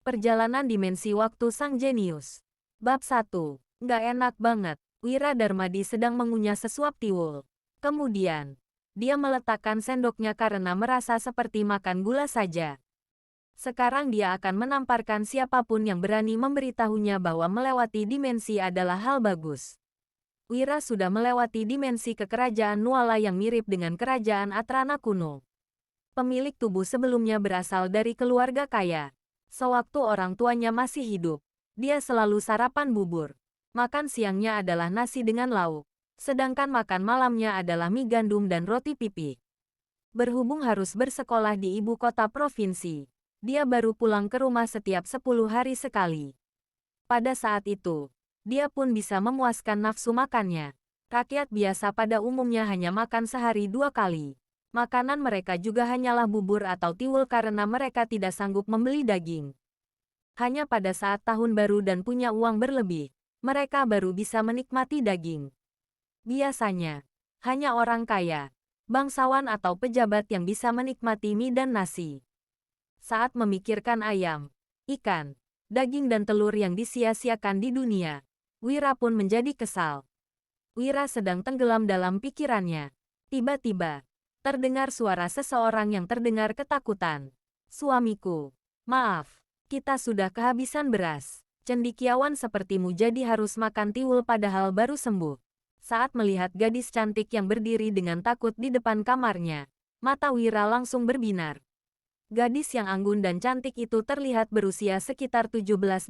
Perjalanan dimensi waktu sang jenius. Bab 1. Nggak enak banget. Wira Darmadi sedang mengunyah sesuap tiwul. Kemudian, dia meletakkan sendoknya karena merasa seperti makan gula saja. Sekarang dia akan menamparkan siapapun yang berani memberitahunya bahwa melewati dimensi adalah hal bagus. Wira sudah melewati dimensi ke kerajaan Nuala yang mirip dengan kerajaan Atrana kuno. Pemilik tubuh sebelumnya berasal dari keluarga kaya. Sewaktu orang tuanya masih hidup, dia selalu sarapan bubur. Makan siangnya adalah nasi dengan lauk, sedangkan makan malamnya adalah mie gandum dan roti pipi. Berhubung harus bersekolah di ibu kota provinsi, dia baru pulang ke rumah setiap 10 hari sekali. Pada saat itu, dia pun bisa memuaskan nafsu makannya. Rakyat biasa pada umumnya hanya makan sehari 2 kali. Makanan mereka juga hanyalah bubur atau tiwul karena mereka tidak sanggup membeli daging. Hanya pada saat tahun baru dan punya uang berlebih, mereka baru bisa menikmati daging. Biasanya, hanya orang kaya, bangsawan atau pejabat yang bisa menikmati mie dan nasi. Saat memikirkan ayam, ikan, daging dan telur yang disia-siakan di dunia, Wira pun menjadi kesal. Wira sedang tenggelam dalam pikirannya. Tiba-tiba, terdengar suara seseorang yang terdengar ketakutan. Suamiku, maaf, kita sudah kehabisan beras. Cendekiawan sepertimu jadi harus makan tiwul padahal baru sembuh. Saat melihat gadis cantik yang berdiri dengan takut di depan kamarnya, mata Wira langsung berbinar. Gadis yang anggun dan cantik itu terlihat berusia sekitar 17-18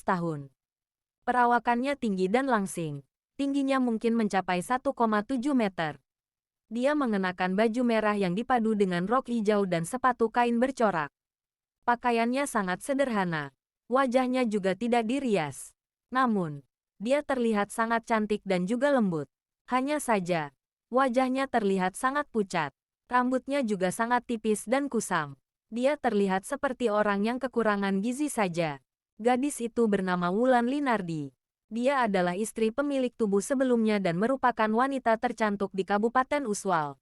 tahun. Perawakannya tinggi dan langsing. Tingginya mungkin mencapai 1,7 meter. Dia mengenakan baju merah yang dipadu dengan rok hijau dan sepatu kain bercorak. Pakaiannya sangat sederhana. Wajahnya juga tidak dirias. Namun, dia terlihat sangat cantik dan juga lembut. Hanya saja, wajahnya terlihat sangat pucat. Rambutnya juga sangat tipis dan kusam. Dia terlihat seperti orang yang kekurangan gizi saja. Gadis itu bernama Wulan Linardi. Dia adalah istri pemilik tubuh sebelumnya dan merupakan wanita tercantik di Kabupaten Uswal.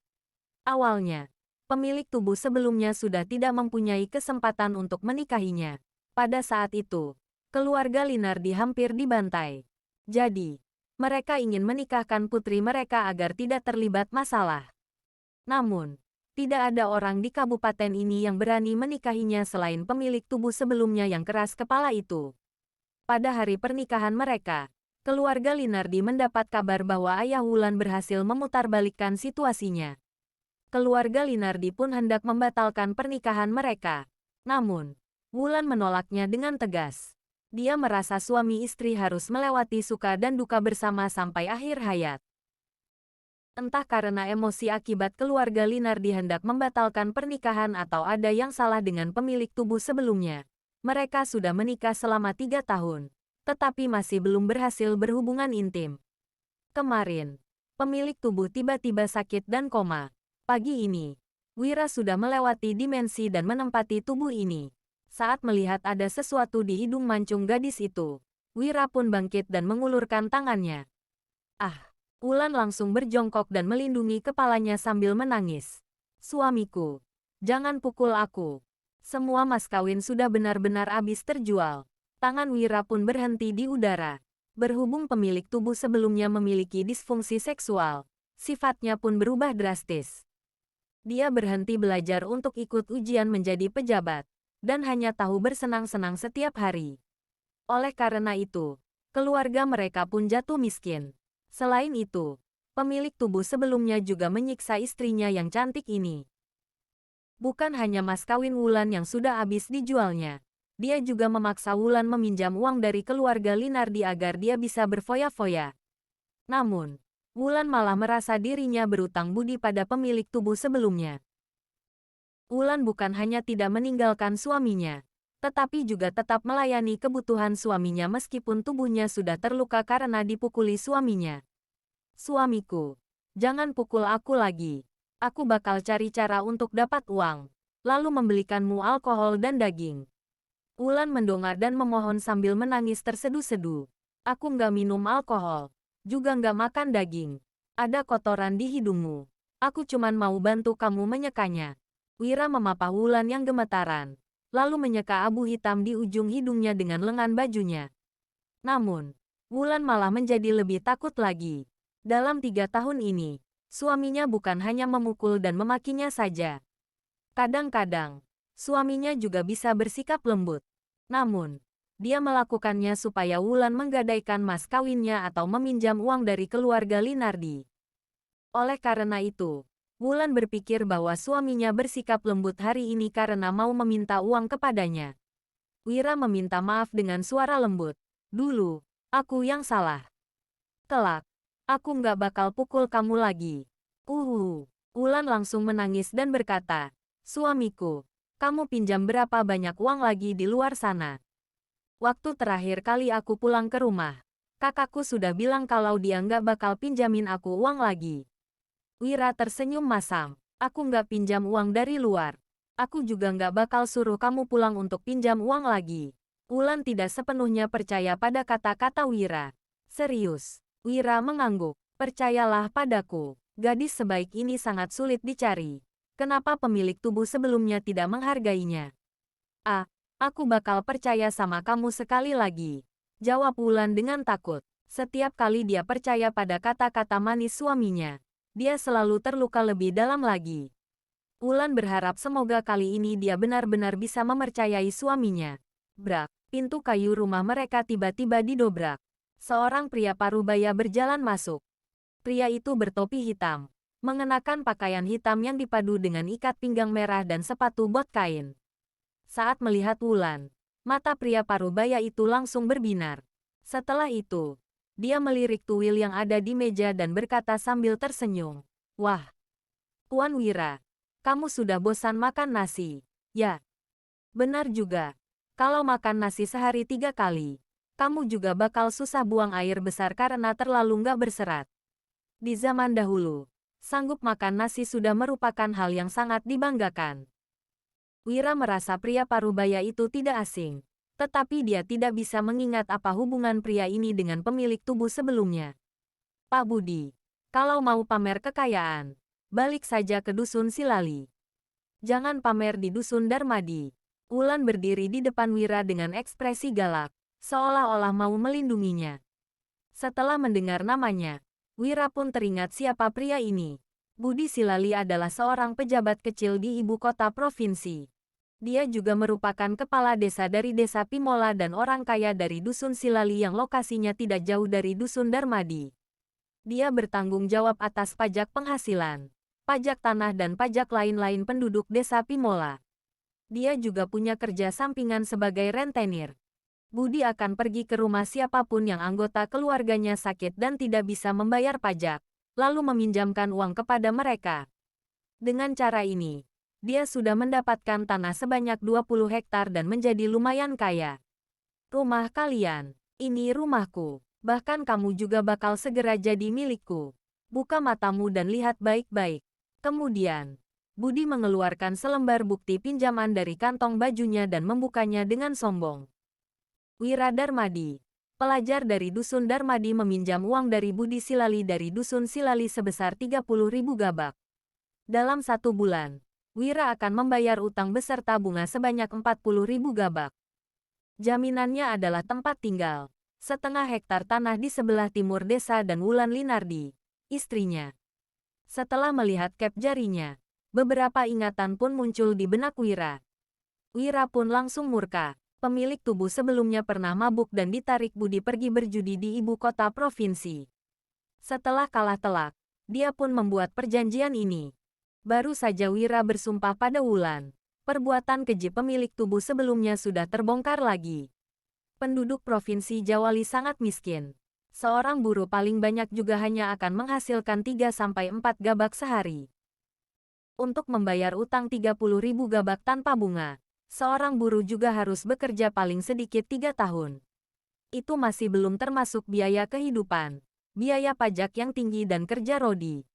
Awalnya, pemilik tubuh sebelumnya sudah tidak mempunyai kesempatan untuk menikahinya. Pada saat itu, keluarga Linardi hampir dibantai. Jadi, mereka ingin menikahkan putri mereka agar tidak terlibat masalah. Namun, tidak ada orang di kabupaten ini yang berani menikahinya selain pemilik tubuh sebelumnya yang keras kepala itu. Pada hari pernikahan mereka, keluarga Linardi mendapat kabar bahwa ayah Wulan berhasil memutarbalikkan situasinya. Keluarga Linardi pun hendak membatalkan pernikahan mereka. Namun, Wulan menolaknya dengan tegas. Dia merasa suami istri harus melewati suka dan duka bersama sampai akhir hayat. Entah karena emosi akibat keluarga Linardi hendak membatalkan pernikahan atau ada yang salah dengan pemilik tubuh sebelumnya. Mereka sudah menikah selama 3 tahun, tetapi masih belum berhasil berhubungan intim. Kemarin, pemilik tubuh tiba-tiba sakit dan koma. Pagi ini, Wira sudah melewati dimensi dan menempati tubuh ini. Saat melihat ada sesuatu di hidung mancung gadis itu, Wira pun bangkit dan mengulurkan tangannya. Ah, Wulan langsung berjongkok dan melindungi kepalanya sambil menangis. Suamiku, jangan pukul aku. Semua mas kawin sudah benar-benar habis terjual. Tangan Wira pun berhenti di udara. Berhubung pemilik tubuh sebelumnya memiliki disfungsi seksual, sifatnya pun berubah drastis. Dia berhenti belajar untuk ikut ujian menjadi pejabat, dan hanya tahu bersenang-senang setiap hari. Oleh karena itu, keluarga mereka pun jatuh miskin. Selain itu, pemilik tubuh sebelumnya juga menyiksa istrinya yang cantik ini. Bukan hanya mas kawin Wulan yang sudah habis dijualnya. Dia juga memaksa Wulan meminjam uang dari keluarga Linardi agar dia bisa berfoya-foya. Namun, Wulan malah merasa dirinya berutang budi pada pemilik tubuh sebelumnya. Wulan bukan hanya tidak meninggalkan suaminya, tetapi juga tetap melayani kebutuhan suaminya meskipun tubuhnya sudah terluka karena dipukuli suaminya. Suamiku, jangan pukul aku lagi. Aku bakal cari cara untuk dapat uang, lalu membelikanmu alkohol dan daging. Wulan mendongak dan memohon sambil menangis terseduh-seduh. Aku nggak minum alkohol, juga nggak makan daging. Ada kotoran di hidungmu. Aku cuman mau bantu kamu menyekanya. Wira memapah Wulan yang gemetaran, lalu menyeka abu hitam di ujung hidungnya dengan lengan bajunya. Namun, Wulan malah menjadi lebih takut lagi. Dalam 3 tahun ini, suaminya bukan hanya memukul dan memakinya saja. Kadang-kadang, suaminya juga bisa bersikap lembut. Namun, dia melakukannya supaya Wulan menggadaikan mas kawinnya atau meminjam uang dari keluarga Linardi. Oleh karena itu, Wulan berpikir bahwa suaminya bersikap lembut hari ini karena mau meminta uang kepadanya. Wira meminta maaf dengan suara lembut. Dulu, aku yang salah. Kelak, aku nggak bakal pukul kamu lagi. Wulan langsung menangis dan berkata, suamiku, kamu pinjam berapa banyak uang lagi di luar sana? Waktu terakhir kali aku pulang ke rumah, kakakku sudah bilang kalau dia nggak bakal pinjamin aku uang lagi. Wira tersenyum masam. Aku nggak pinjam uang dari luar. Aku juga nggak bakal suruh kamu pulang untuk pinjam uang lagi. Wulan tidak sepenuhnya percaya pada kata-kata Wira. Serius, Wira mengangguk. Percayalah padaku, gadis sebaik ini sangat sulit dicari. Kenapa pemilik tubuh sebelumnya tidak menghargainya? Aku bakal percaya sama kamu sekali lagi. Jawab Wulan dengan takut. Setiap kali dia percaya pada kata-kata manis suaminya, dia selalu terluka lebih dalam lagi. Wulan berharap semoga kali ini dia benar-benar bisa mempercayai suaminya. Brak, pintu kayu rumah mereka tiba-tiba didobrak. Seorang pria parubaya berjalan masuk. Pria itu bertopi hitam, mengenakan pakaian hitam yang dipadu dengan ikat pinggang merah dan sepatu bot kain. Saat melihat Wulan, mata pria parubaya itu langsung berbinar. Setelah itu, dia melirik tuil yang ada di meja dan berkata sambil tersenyum. Wah, Tuan Wira, kamu sudah bosan makan nasi. Ya, benar juga. Kalau makan nasi sehari 3 kali, kamu juga bakal susah buang air besar karena terlalu nggak berserat. Di zaman dahulu, sanggup makan nasi sudah merupakan hal yang sangat dibanggakan. Wira merasa pria parubaya itu tidak asing. Tetapi dia tidak bisa mengingat apa hubungan pria ini dengan pemilik tubuh sebelumnya. Pak Budi, kalau mau pamer kekayaan, balik saja ke dusun Silali. Jangan pamer di dusun Darmadi. Wulan berdiri di depan Wira dengan ekspresi galak, seolah-olah mau melindunginya. Setelah mendengar namanya, Wira pun teringat siapa pria ini. Budi Silali adalah seorang pejabat kecil di ibu kota provinsi. Dia juga merupakan kepala desa dari desa Pimola dan orang kaya dari dusun Silali yang lokasinya tidak jauh dari dusun Darmadi. Dia bertanggung jawab atas pajak penghasilan, pajak tanah dan pajak lain-lain penduduk desa Pimola. Dia juga punya kerja sampingan sebagai rentenir. Budi akan pergi ke rumah siapapun yang anggota keluarganya sakit dan tidak bisa membayar pajak, lalu meminjamkan uang kepada mereka. Dengan cara ini, dia sudah mendapatkan tanah sebanyak 20 hektar dan menjadi lumayan kaya. Rumah kalian, ini rumahku. Bahkan kamu juga bakal segera jadi milikku. Buka matamu dan lihat baik-baik. Kemudian, Budi mengeluarkan selembar bukti pinjaman dari kantong bajunya dan membukanya dengan sombong. Wira Darmadi, pelajar dari dusun Darmadi meminjam uang dari Budi Silali dari dusun Silali sebesar 30.000 gabak. Dalam 1 bulan, Wira akan membayar utang beserta bunga sebanyak 40.000 gabak. Jaminannya adalah tempat tinggal, setengah hektar tanah di sebelah timur desa dan Wulan Linardi, istrinya. Setelah melihat kep jarinya, beberapa ingatan pun muncul di benak Wira. Wira pun langsung murka. Pemilik tubuh sebelumnya pernah mabuk dan ditarik Budi pergi berjudi di ibu kota provinsi. Setelah kalah telak, dia pun membuat perjanjian ini. Baru saja Wira bersumpah pada Wulan, perbuatan keji pemilik tubuh sebelumnya sudah terbongkar lagi. Penduduk provinsi Jawali sangat miskin. Seorang buruh paling banyak juga hanya akan menghasilkan 3-4 gabak sehari. Untuk membayar utang 30.000 gabak tanpa bunga, seorang buruh juga harus bekerja paling sedikit 3 tahun. Itu masih belum termasuk biaya kehidupan, biaya pajak yang tinggi dan kerja rodi.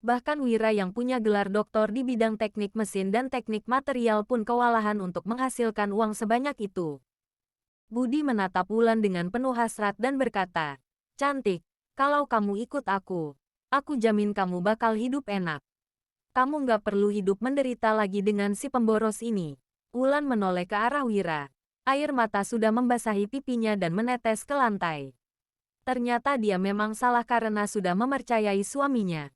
Bahkan Wira yang punya gelar doktor di bidang teknik mesin dan teknik material pun kewalahan untuk menghasilkan uang sebanyak itu. Budi menatap Wulan dengan penuh hasrat dan berkata, "Cantik, kalau kamu ikut aku jamin kamu bakal hidup enak. Kamu nggak perlu hidup menderita lagi dengan si pemboros ini." Wulan menoleh ke arah Wira. Air mata sudah membasahi pipinya dan menetes ke lantai. Ternyata dia memang salah karena sudah mempercayai suaminya.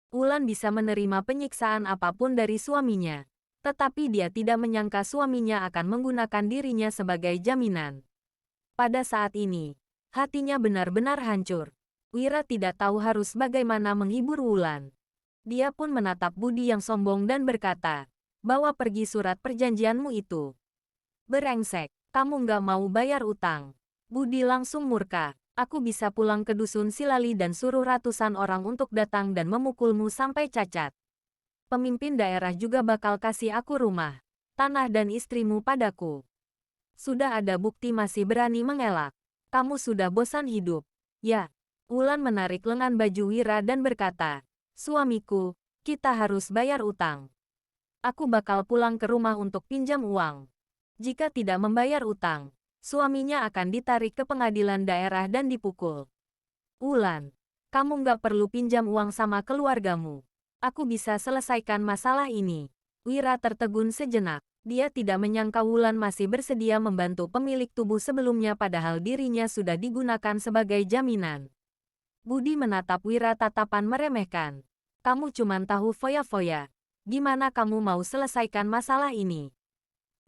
Wulan bisa menerima penyiksaan apapun dari suaminya. Tetapi dia tidak menyangka suaminya akan menggunakan dirinya sebagai jaminan. Pada saat ini, hatinya benar-benar hancur. Wira tidak tahu harus bagaimana menghibur Wulan. Dia pun menatap Budi yang sombong dan berkata, "Bawa pergi surat perjanjianmu itu. Berengsek, kamu nggak mau bayar utang." Budi langsung murka. "Aku bisa pulang ke dusun Silali dan suruh ratusan orang untuk datang dan memukulmu sampai cacat. Pemimpin daerah juga bakal kasih aku rumah, tanah dan istrimu padaku. Sudah ada bukti masih berani mengelak. Kamu sudah bosan hidup, ya?" Wulan menarik lengan baju Wira dan berkata, "Suamiku, kita harus bayar utang. Aku bakal pulang ke rumah untuk pinjam uang. Jika tidak membayar utang, suaminya akan ditarik ke pengadilan daerah dan dipukul." "Wulan, kamu nggak perlu pinjam uang sama keluargamu. Aku bisa selesaikan masalah ini." Wira tertegun sejenak. Dia tidak menyangka Wulan masih bersedia membantu pemilik tubuh sebelumnya padahal dirinya sudah digunakan sebagai jaminan. Budi menatap Wira tatapan meremehkan. "Kamu cuman tahu foya-foya. Gimana kamu mau selesaikan masalah ini?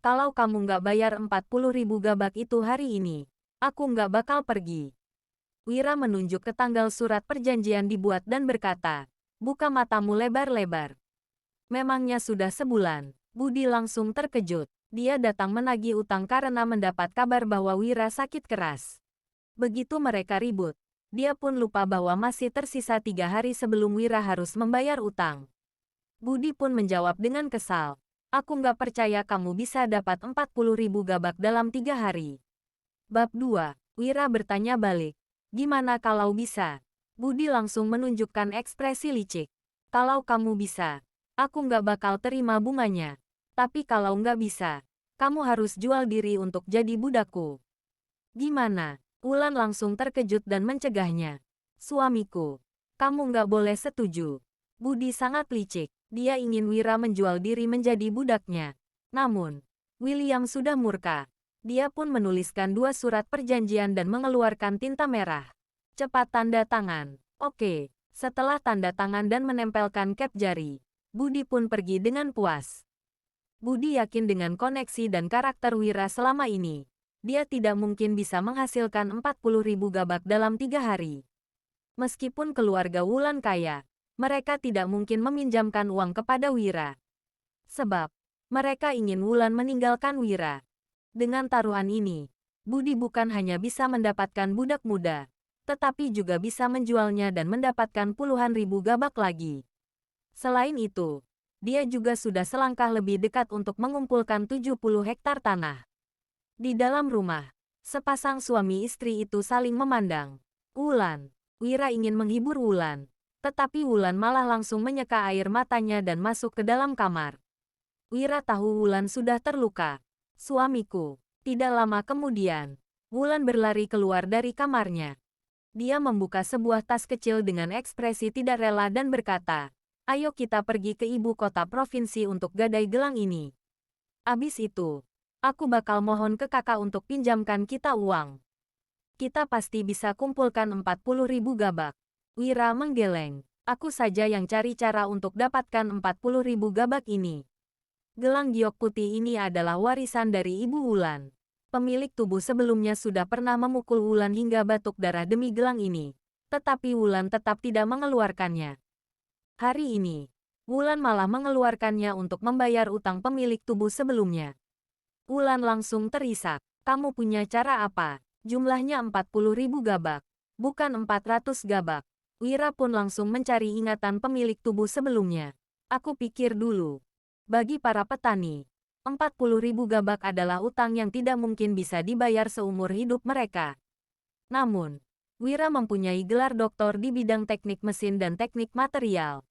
Kalau kamu nggak bayar 40.000 gabak itu hari ini, aku nggak bakal pergi." Wira menunjuk ke tanggal surat perjanjian dibuat dan berkata, "Buka matamu lebar-lebar. Memangnya sudah sebulan." Budi langsung terkejut. Dia datang menagih utang karena mendapat kabar bahwa Wira sakit keras. Begitu mereka ribut, dia pun lupa bahwa masih tersisa 3 hari sebelum Wira harus membayar utang. Budi pun menjawab dengan kesal, "Aku nggak percaya kamu bisa dapat 40.000 gabak dalam 3 hari. Bab 2. Wira bertanya balik, "Gimana kalau bisa?" Budi langsung menunjukkan ekspresi licik. "Kalau kamu bisa, aku nggak bakal terima bunganya. Tapi kalau nggak bisa, kamu harus jual diri untuk jadi budakku." "Gimana?" Wulan langsung terkejut dan mencegahnya. "Suamiku, kamu nggak boleh setuju." Budi sangat licik. Dia ingin Wira menjual diri menjadi budaknya. Namun, William sudah murka. Dia pun menuliskan 2 surat perjanjian dan mengeluarkan tinta merah. "Cepat tanda tangan." "Oke." Setelah tanda tangan dan menempelkan cap jari, Budi pun pergi dengan puas. Budi yakin dengan koneksi dan karakter Wira selama ini, dia tidak mungkin bisa menghasilkan 40.000 gabak dalam 3 hari. Meskipun keluarga Wulan kaya, mereka tidak mungkin meminjamkan uang kepada Wira. Sebab, mereka ingin Wulan meninggalkan Wira. Dengan taruhan ini, Budi bukan hanya bisa mendapatkan budak muda, tetapi juga bisa menjualnya dan mendapatkan puluhan ribu gabak lagi. Selain itu, dia juga sudah selangkah lebih dekat untuk mengumpulkan 70 hektar tanah. Di dalam rumah, sepasang suami istri itu saling memandang. Wira ingin menghibur Wulan, tetapi Wulan malah langsung menyeka air matanya dan masuk ke dalam kamar. Wira tahu Wulan sudah terluka. "Suamiku." Tidak lama kemudian, Wulan berlari keluar dari kamarnya. Dia membuka sebuah tas kecil dengan ekspresi tidak rela dan berkata, "Ayo kita pergi ke ibu kota provinsi untuk gadai gelang ini. Abis itu, aku bakal mohon ke kakak untuk pinjamkan kita uang. Kita pasti bisa kumpulkan 40.000 gabak." Wira menggeleng. "Aku saja yang cari cara untuk dapatkan 40.000 gabak ini. Gelang giok putih ini adalah warisan dari Ibu Wulan. Pemilik tubuh sebelumnya sudah pernah memukul Wulan hingga batuk darah demi gelang ini. Tetapi Wulan tetap tidak mengeluarkannya. Hari ini, Wulan malah mengeluarkannya untuk membayar utang pemilik tubuh sebelumnya." Wulan langsung terisak. "Kamu punya cara apa? Jumlahnya 40.000 gabak, bukan 400 gabak." Wira pun langsung mencari ingatan pemilik tubuh sebelumnya. "Aku pikir dulu. Bagi para petani, 40.000 gabak adalah utang yang tidak mungkin bisa dibayar seumur hidup mereka. Namun, Wira mempunyai gelar doktor di bidang teknik mesin dan teknik material.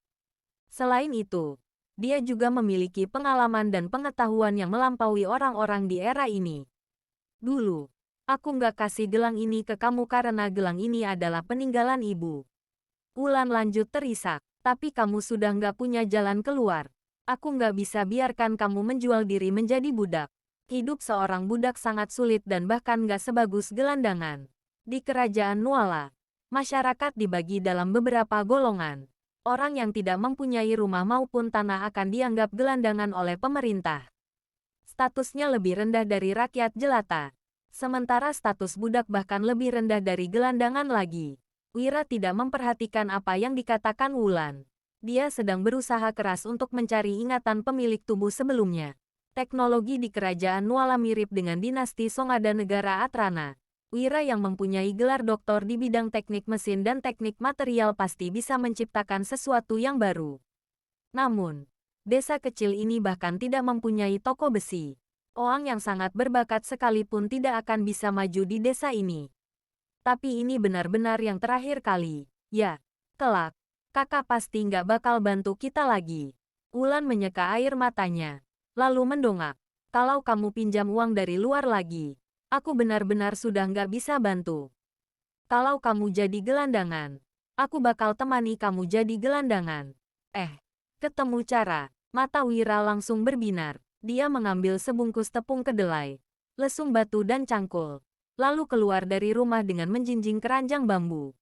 Selain itu, dia juga memiliki pengalaman dan pengetahuan yang melampaui orang-orang di era ini. Dulu, aku nggak kasih gelang ini ke kamu karena gelang ini adalah peninggalan ibu." Wulan lanjut terisak, "Tapi kamu sudah nggak punya jalan keluar. Aku nggak bisa biarkan kamu menjual diri menjadi budak. Hidup seorang budak sangat sulit dan bahkan nggak sebagus gelandangan. Di kerajaan Nuala, masyarakat dibagi dalam beberapa golongan. Orang yang tidak mempunyai rumah maupun tanah akan dianggap gelandangan oleh pemerintah. Statusnya lebih rendah dari rakyat jelata. Sementara status budak bahkan lebih rendah dari gelandangan lagi. Wira tidak memperhatikan apa yang dikatakan Wulan. Dia sedang berusaha keras untuk mencari ingatan pemilik tubuh sebelumnya. Teknologi di kerajaan Nuala mirip dengan dinasti Songa dan negara Atrana. Wira yang mempunyai gelar doktor di bidang teknik mesin dan teknik material pasti bisa menciptakan sesuatu yang baru. Namun, desa kecil ini bahkan tidak mempunyai toko besi. Orang yang sangat berbakat sekalipun tidak akan bisa maju di desa ini. Tapi ini benar-benar yang terakhir kali. Ya, kelak. Kakak pasti nggak bakal bantu kita lagi. Wulan menyeka air matanya, lalu mendongak. Kalau kamu pinjam uang dari luar lagi, aku benar-benar sudah nggak bisa bantu. Kalau kamu jadi gelandangan, aku bakal temani kamu jadi gelandangan. Ketemu cara. Mata Wira langsung berbinar. Dia mengambil sebungkus tepung kedelai, lesung batu dan cangkul, lalu keluar dari rumah dengan menjinjing keranjang bambu.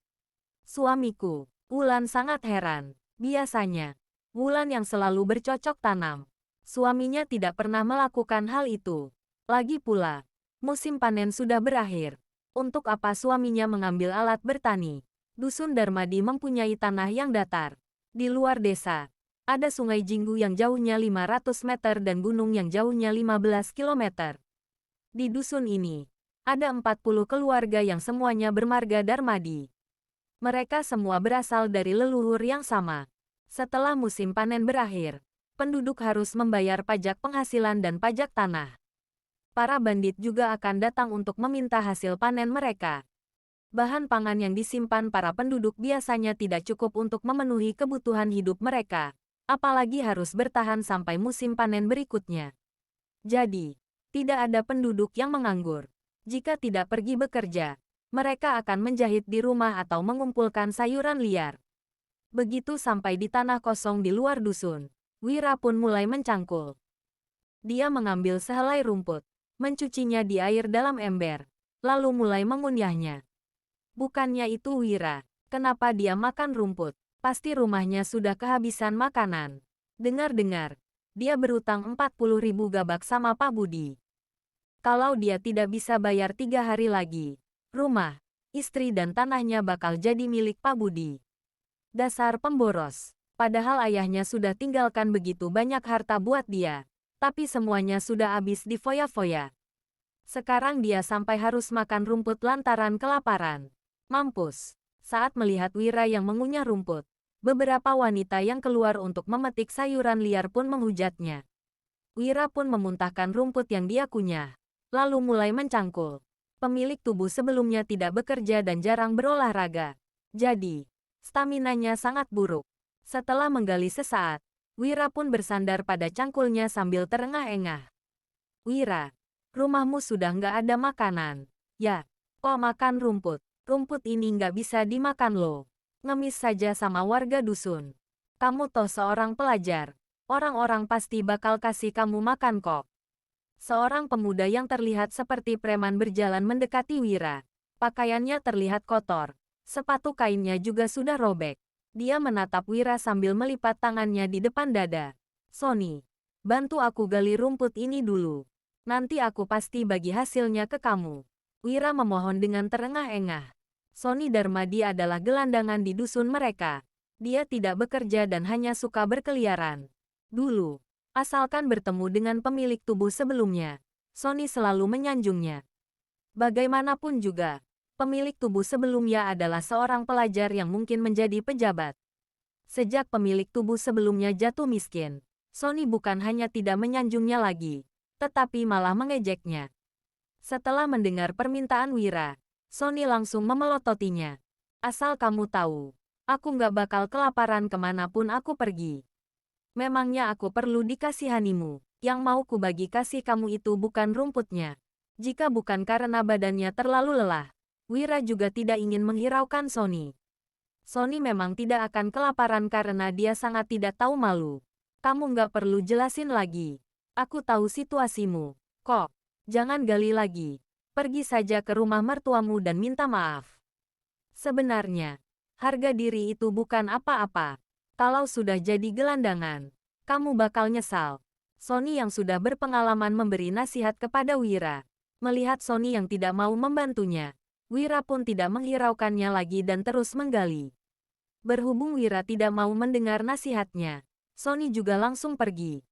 Suamiku. Wulan sangat heran. Biasanya, Wulan yang selalu bercocok tanam. Suaminya tidak pernah melakukan hal itu. Lagi pula, musim panen sudah berakhir. Untuk apa suaminya mengambil alat bertani? Dusun Darmadi mempunyai tanah yang datar. Di luar desa, ada sungai Jinggu yang jauhnya 500 meter dan gunung yang jauhnya 15 kilometer. Di dusun ini, ada 40 keluarga yang semuanya bermarga Darmadi. Mereka semua berasal dari leluhur yang sama. Setelah musim panen berakhir, penduduk harus membayar pajak penghasilan dan pajak tanah. Para bandit juga akan datang untuk meminta hasil panen mereka. Bahan pangan yang disimpan para penduduk biasanya tidak cukup untuk memenuhi kebutuhan hidup mereka, apalagi harus bertahan sampai musim panen berikutnya. Jadi, tidak ada penduduk yang menganggur. Jika tidak pergi bekerja, mereka akan menjahit di rumah atau mengumpulkan sayuran liar. Begitu sampai di tanah kosong di luar dusun, Wira pun mulai mencangkul. Dia mengambil sehelai rumput, mencucinya di air dalam ember, lalu mulai mengunyahnya. Bukannya itu Wira, kenapa dia makan rumput? Pasti rumahnya sudah kehabisan makanan. Dengar-dengar, dia berutang 40.000 gabak sama Pak Budi. Kalau dia tidak bisa bayar 3 hari lagi, rumah, istri dan tanahnya bakal jadi milik Pak Budi. Dasar pemboros. Padahal ayahnya sudah tinggalkan begitu banyak harta buat dia. Tapi semuanya sudah habis di foya-foya. Sekarang dia sampai harus makan rumput lantaran kelaparan. Mampus. Saat melihat Wira yang mengunyah rumput, beberapa wanita yang keluar untuk memetik sayuran liar pun menghujatnya. Wira pun memuntahkan rumput yang dia kunyah, lalu mulai mencangkul. Pemilik tubuh sebelumnya tidak bekerja dan jarang berolahraga. Jadi, staminanya sangat buruk. Setelah menggali sesaat, Wira pun bersandar pada cangkulnya sambil terengah-engah. Wira, rumahmu sudah nggak ada makanan. Ya, kok makan rumput? Rumput ini nggak bisa dimakan loh. Ngemis saja sama warga dusun. Kamu toh seorang pelajar. Orang-orang pasti bakal kasih kamu makan kok. Seorang pemuda yang terlihat seperti preman berjalan mendekati Wira. Pakaiannya terlihat kotor. Sepatu kainnya juga sudah robek. Dia menatap Wira sambil melipat tangannya di depan dada. Sony, bantu aku gali rumput ini dulu. Nanti aku pasti bagi hasilnya ke kamu. Wira memohon dengan terengah-engah. Sony Darmadi adalah gelandangan di dusun mereka. Dia tidak bekerja dan hanya suka berkeliaran. Dulu, asalkan bertemu dengan pemilik tubuh sebelumnya, Sony selalu menyanjungnya. Bagaimanapun juga, pemilik tubuh sebelumnya adalah seorang pelajar yang mungkin menjadi pejabat. Sejak pemilik tubuh sebelumnya jatuh miskin, Sony bukan hanya tidak menyanjungnya lagi, tetapi malah mengejeknya. Setelah mendengar permintaan Wira, Sony langsung memelototinya. Asal kamu tahu, aku nggak bakal kelaparan kemanapun aku pergi. Memangnya aku perlu dikasihanimu? Yang mau kubagi kasih kamu itu bukan rumputnya. Jika bukan karena badannya terlalu lelah, Wira juga tidak ingin menghiraukan Sony. Sony memang tidak akan kelaparan karena dia sangat tidak tahu malu. Kamu nggak perlu jelasin lagi. Aku tahu situasimu. Kok, jangan gali lagi. Pergi saja ke rumah mertuamu dan minta maaf. Sebenarnya, harga diri itu bukan apa-apa. Kalau sudah jadi gelandangan, kamu bakal nyesal. Sony yang sudah berpengalaman memberi nasihat kepada Wira. Melihat Sony yang tidak mau membantunya, Wira pun tidak menghiraukannya lagi dan terus menggali. Berhubung Wira tidak mau mendengar nasihatnya, Sony juga langsung pergi.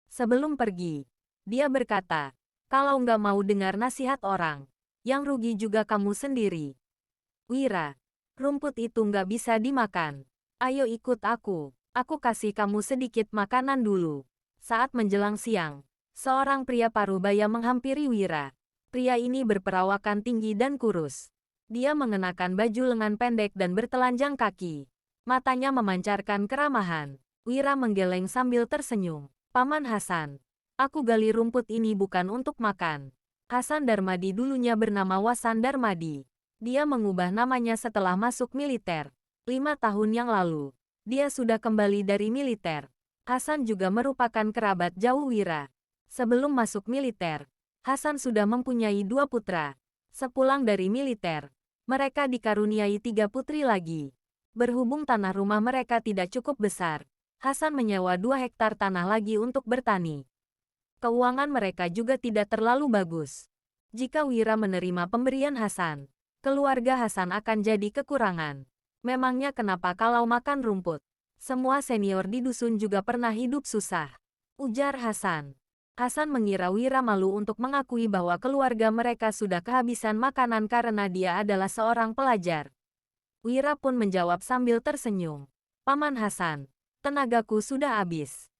Sebelum pergi, dia berkata, kalau nggak mau dengar nasihat orang, yang rugi juga kamu sendiri. Wira, rumput itu nggak bisa dimakan. Ayo ikut aku kasih kamu sedikit makanan dulu. Saat menjelang siang, seorang pria parubaya menghampiri Wira. Pria ini berperawakan tinggi dan kurus. Dia mengenakan baju lengan pendek dan bertelanjang kaki. Matanya memancarkan keramahan. Wira menggeleng sambil tersenyum. Paman Hasan, aku gali rumput ini bukan untuk makan. Hasan Darmadi dulunya bernama Wasan Darmadi. Dia mengubah namanya setelah masuk militer. 5 tahun yang lalu, dia sudah kembali dari militer. Hasan juga merupakan kerabat jauh Wira. Sebelum masuk militer, Hasan sudah mempunyai 2 putra. Sepulang dari militer, mereka dikaruniai 3 putri lagi. Berhubung tanah rumah mereka tidak cukup besar, Hasan menyewa 2 hektar tanah lagi untuk bertani. Keuangan mereka juga tidak terlalu bagus. Jika Wira menerima pemberian Hasan, keluarga Hasan akan jadi kekurangan. Memangnya kenapa kalau makan rumput? Semua senior di dusun juga pernah hidup susah. Ujar Hasan. Hasan mengira Wira malu untuk mengakui bahwa keluarga mereka sudah kehabisan makanan karena dia adalah seorang pelajar. Wira pun menjawab sambil tersenyum. Paman Hasan, tenagaku sudah habis.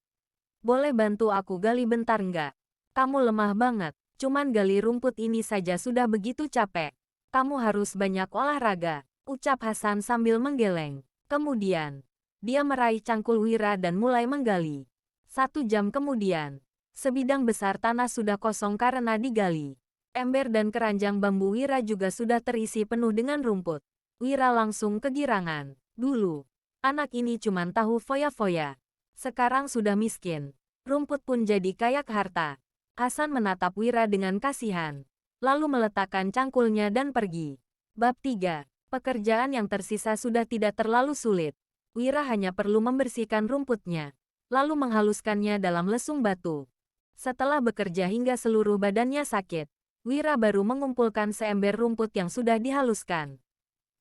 Boleh bantu aku gali bentar nggak? Kamu lemah banget, cuman gali rumput ini saja sudah begitu capek. Kamu harus banyak olahraga, ucap Hasan sambil menggeleng. Kemudian, dia meraih cangkul Wira dan mulai menggali. 1 jam kemudian, sebidang besar tanah sudah kosong karena digali. Ember dan keranjang bambu Wira juga sudah terisi penuh dengan rumput. Wira langsung kegirangan. Dulu, anak ini cuma tahu foya-foya. Sekarang sudah miskin. Rumput pun jadi kayak harta. Hasan menatap Wira dengan kasihan. Lalu meletakkan cangkulnya dan pergi. Bab 3. Pekerjaan yang tersisa sudah tidak terlalu sulit. Wira hanya perlu membersihkan rumputnya, lalu menghaluskannya dalam lesung batu. Setelah bekerja hingga seluruh badannya sakit, Wira baru mengumpulkan seember rumput yang sudah dihaluskan.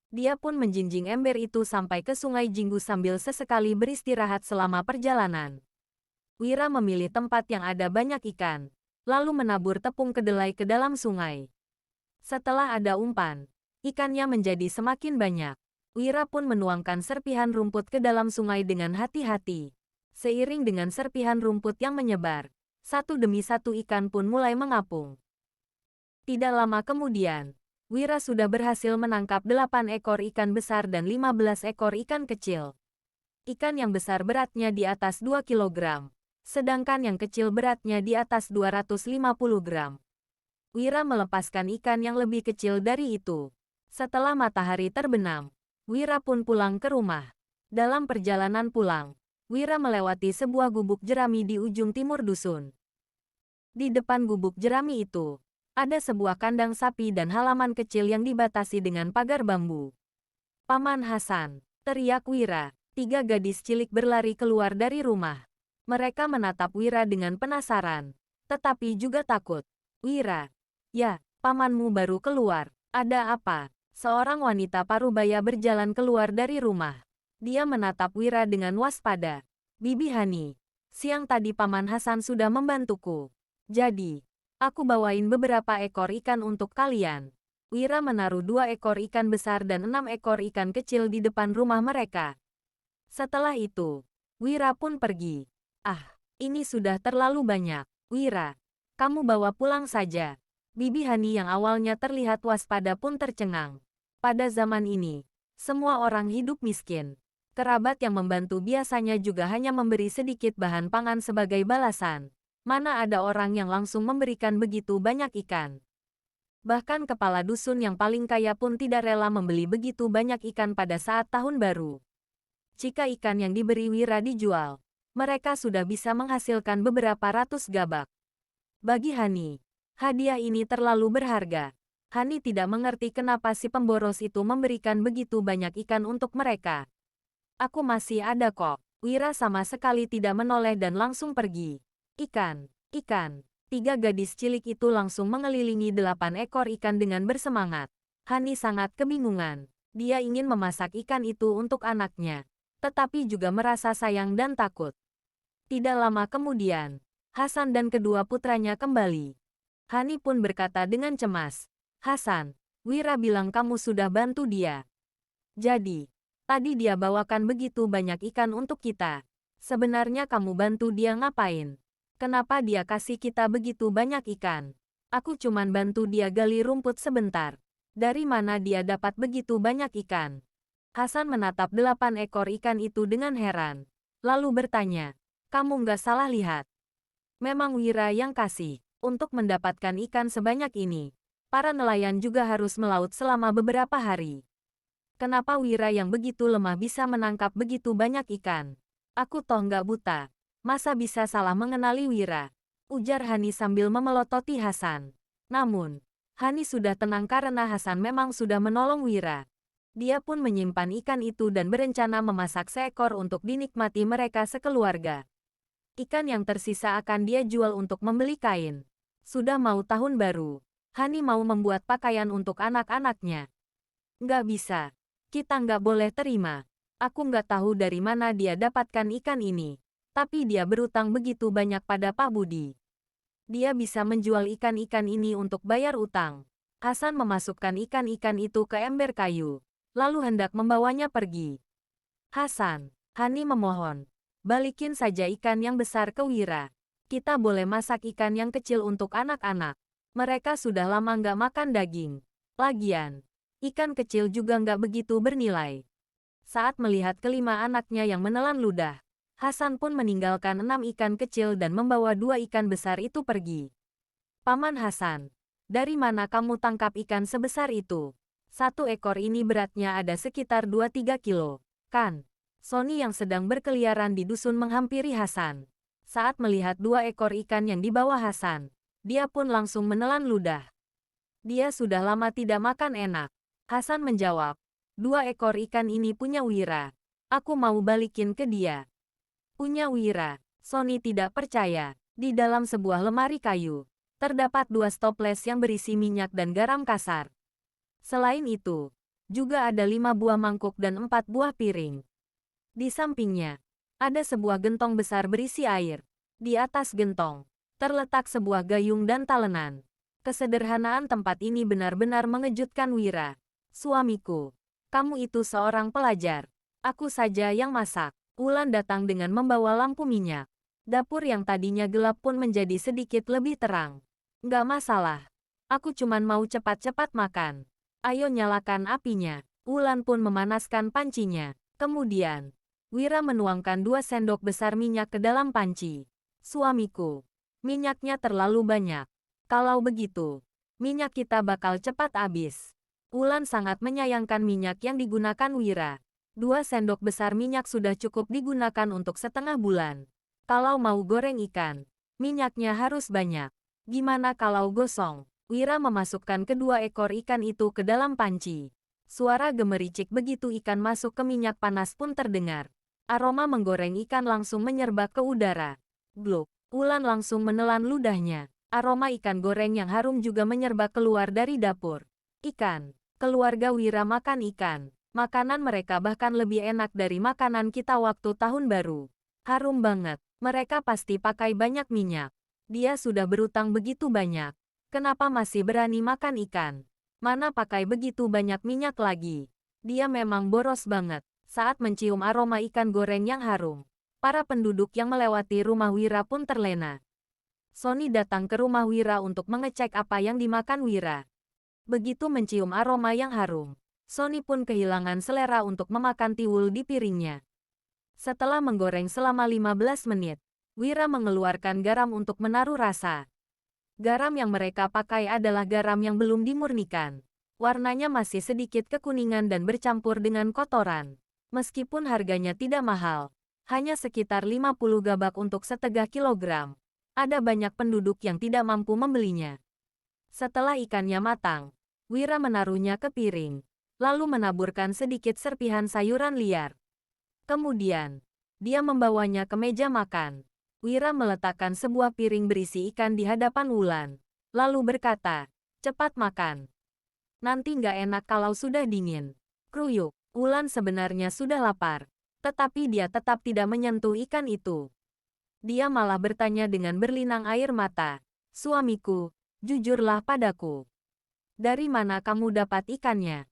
Dia pun menjinjing ember itu sampai ke sungai Jinggu sambil sesekali beristirahat selama perjalanan. Wira memilih tempat yang ada banyak ikan, lalu menabur tepung kedelai ke dalam sungai. Setelah ada umpan, ikannya menjadi semakin banyak. Wira pun menuangkan serpihan rumput ke dalam sungai dengan hati-hati. Seiring dengan serpihan rumput yang menyebar, satu demi satu ikan pun mulai mengapung. Tidak lama kemudian, Wira sudah berhasil menangkap 8 ekor ikan besar dan 15 ekor ikan kecil. Ikan yang besar beratnya di atas 2 kilogram, sedangkan yang kecil beratnya di atas 250 gram. Wira melepaskan ikan yang lebih kecil dari itu. Setelah matahari terbenam, Wira pun pulang ke rumah. Dalam perjalanan pulang, Wira melewati sebuah gubuk jerami di ujung timur dusun. Di depan gubuk jerami itu, ada sebuah kandang sapi dan halaman kecil yang dibatasi dengan pagar bambu. Paman Hasan, teriak Wira. 3 gadis cilik berlari keluar dari rumah. Mereka menatap Wira dengan penasaran, tetapi juga takut. Wira, ya, pamanmu baru keluar. Ada apa? Seorang wanita parubaya berjalan keluar dari rumah. Dia menatap Wira dengan waspada. Bibi Hani, siang tadi Paman Hasan sudah membantuku. Jadi, aku bawain beberapa ekor ikan untuk kalian. Wira menaruh 2 ekor ikan besar dan 6 ekor ikan kecil di depan rumah mereka. Setelah itu, Wira pun pergi. Ah, ini sudah terlalu banyak. Wira, kamu bawa pulang saja. Bibi Hani yang awalnya terlihat waspada pun tercengang. Pada zaman ini, semua orang hidup miskin. Kerabat yang membantu biasanya juga hanya memberi sedikit bahan pangan sebagai balasan. Mana ada orang yang langsung memberikan begitu banyak ikan. Bahkan kepala dusun yang paling kaya pun tidak rela membeli begitu banyak ikan pada saat tahun baru. Jika ikan yang diberi Wira dijual, mereka sudah bisa menghasilkan beberapa ratus gabak. Bagi Hani, hadiah ini terlalu berharga. Hani tidak mengerti kenapa si pemboros itu memberikan begitu banyak ikan untuk mereka. Aku masih ada kok. Wira sama sekali tidak menoleh dan langsung pergi. Ikan, ikan. 3 gadis cilik itu langsung mengelilingi 8 ekor ikan dengan bersemangat. Hani sangat kebingungan. Dia ingin memasak ikan itu untuk anaknya, tetapi juga merasa sayang dan takut. Tidak lama kemudian, Hasan dan kedua putranya kembali. Hani pun berkata dengan cemas, "Hasan, Wira bilang kamu sudah bantu dia. Jadi, tadi dia bawakan begitu banyak ikan untuk kita. Sebenarnya kamu bantu dia ngapain? Kenapa dia kasih kita begitu banyak ikan? Aku cuman bantu dia gali rumput sebentar. Dari mana dia dapat begitu banyak ikan?" Hasan menatap 8 ekor ikan itu dengan heran. Lalu bertanya, "Kamu nggak salah lihat. Memang Wira yang kasih. Untuk mendapatkan ikan sebanyak ini, para nelayan juga harus melaut selama beberapa hari. Kenapa Wira yang begitu lemah bisa menangkap begitu banyak ikan? Aku toh nggak buta. Masa bisa salah mengenali Wira?" Ujar Hani sambil memelototi Hasan. Namun, Hani sudah tenang karena Hasan memang sudah menolong Wira. Dia pun menyimpan ikan itu dan berencana memasak seekor untuk dinikmati mereka sekeluarga. Ikan yang tersisa akan dia jual untuk membeli kain. Sudah mau tahun baru, Hani mau membuat pakaian untuk anak-anaknya. Nggak bisa. Kita nggak boleh terima. Aku nggak tahu dari mana dia dapatkan ikan ini. Tapi dia berutang begitu banyak pada Pak Budi. Dia bisa menjual ikan-ikan ini untuk bayar utang. Hasan memasukkan ikan-ikan itu ke ember kayu, lalu hendak membawanya pergi. "Hasan," Hani memohon, "balikin saja ikan yang besar ke Wira. Kita boleh masak ikan yang kecil untuk anak-anak. Mereka sudah lama nggak makan daging. Lagian, ikan kecil juga nggak begitu bernilai." Saat melihat kelima anaknya yang menelan ludah, Hasan pun meninggalkan 6 ikan kecil dan membawa 2 ikan besar itu pergi. "Paman Hasan, dari mana kamu tangkap ikan sebesar itu? 1 ekor ini beratnya ada sekitar 2-3 kilo, kan?" Sony yang sedang berkeliaran di dusun menghampiri Hasan. Saat melihat 2 ekor ikan yang dibawa Hasan, dia pun langsung menelan ludah. Dia sudah lama tidak makan enak. Hasan menjawab, "2 ekor ikan ini punya Wira. Aku mau balikin ke dia." "Punya Wira?" Sony tidak percaya. Di dalam sebuah lemari kayu, terdapat 2 toples yang berisi minyak dan garam kasar. Selain itu, juga ada 5 buah mangkuk dan 4 buah piring. Di sampingnya, ada sebuah gentong besar berisi air. Di atas gentong, terletak sebuah gayung dan talenan. Kesederhanaan tempat ini benar-benar mengejutkan Wira. "Suamiku, kamu itu seorang pelajar. Aku saja yang masak." Wulan datang dengan membawa lampu minyak. Dapur yang tadinya gelap pun menjadi sedikit lebih terang. "Nggak masalah. Aku cuman mau cepat-cepat makan. Ayo nyalakan apinya." Wulan pun memanaskan pancinya. Kemudian, Wira menuangkan 2 sendok besar minyak ke dalam panci. "Suamiku, minyaknya terlalu banyak. Kalau begitu, minyak kita bakal cepat habis." Wulan sangat menyayangkan minyak yang digunakan Wira. 2 sendok besar minyak sudah cukup digunakan untuk setengah bulan. Kalau mau goreng ikan, minyaknya harus banyak. Gimana kalau gosong? Wira memasukkan kedua ekor ikan itu ke dalam panci. Suara gemericik begitu ikan masuk ke minyak panas pun terdengar. Aroma menggoreng ikan langsung menyerbat ke udara. Gluk, Wulan langsung menelan ludahnya. Aroma ikan goreng yang harum juga menyerbat keluar dari dapur. "Ikan, keluarga Wira makan ikan. Makanan mereka bahkan lebih enak dari makanan kita waktu tahun baru. Harum banget. Mereka pasti pakai banyak minyak. Dia sudah berutang begitu banyak. Kenapa masih berani makan ikan? Mana pakai begitu banyak minyak lagi? Dia memang boros banget." Saat mencium aroma ikan goreng yang harum, para penduduk yang melewati rumah Wira pun terlena. Sony datang ke rumah Wira untuk mengecek apa yang dimakan Wira. Begitu mencium aroma yang harum, Sony pun kehilangan selera untuk memakan tiwul di piringnya. Setelah menggoreng selama 15 menit, Wira mengeluarkan garam untuk menaruh rasa. Garam yang mereka pakai adalah garam yang belum dimurnikan. Warnanya masih sedikit kekuningan dan bercampur dengan kotoran. Meskipun harganya tidak mahal, Hanya sekitar 50 gabak untuk setegah kilogram. Ada banyak penduduk yang tidak mampu membelinya. Setelah ikannya matang, Wira menaruhnya ke piring, lalu menaburkan sedikit serpihan sayuran liar. Kemudian, dia membawanya ke meja makan. Wira meletakkan sebuah piring berisi ikan di hadapan Wulan, lalu berkata, "Cepat makan. Nanti nggak enak kalau sudah dingin." Kruyuk, Wulan sebenarnya sudah lapar, tetapi dia tetap tidak menyentuh ikan itu. Dia malah bertanya dengan berlinang air mata, "Suamiku, jujurlah padaku. Dari mana kamu dapat ikannya?"